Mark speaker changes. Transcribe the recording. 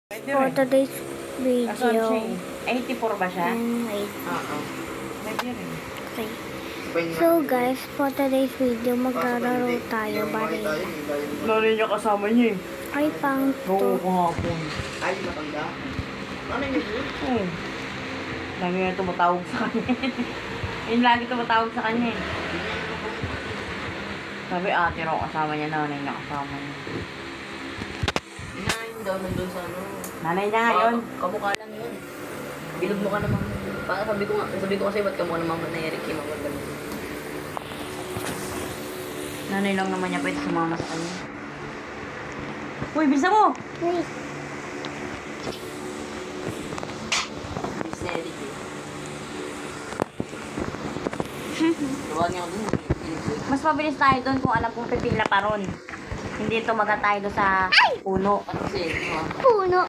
Speaker 1: For today's video.
Speaker 2: 84 ba siya?
Speaker 1: Wait.
Speaker 2: Oo. Pwede rin.
Speaker 1: Okay. So guys, for today's video, maglalaro tayo baril.
Speaker 2: Lalo niya kasama niya eh.
Speaker 1: Ay, pang
Speaker 2: Oo,
Speaker 1: to.
Speaker 2: kahapon.
Speaker 3: Ay, matanda. Ano yun?
Speaker 2: Oo. Lagi nga tumatawag sa kanya. Yun lagi tumatawag sa kanya eh. Sabi ate raw kasama niya, nanay niya kasama niya.
Speaker 3: Inahin daw nandun sa ano.
Speaker 2: Nanay niya nga yun.
Speaker 3: Kamukha lang yun. Bilog mo ka naman. Parang sabi ko kasi ba't kamukha naman na Eric yung mga ganun.
Speaker 2: Nanay lang naman niya pwede sumama sa kanya. Uy, bisa mo!
Speaker 1: Wait.
Speaker 3: Bis na Eric eh. Tuwag niya ako dun.
Speaker 2: Mas mabilis tayo doon kung alam kong pipila pa ron. Hindi tumaga tayo doon sa puno.
Speaker 3: Ano kasi,
Speaker 1: Puno.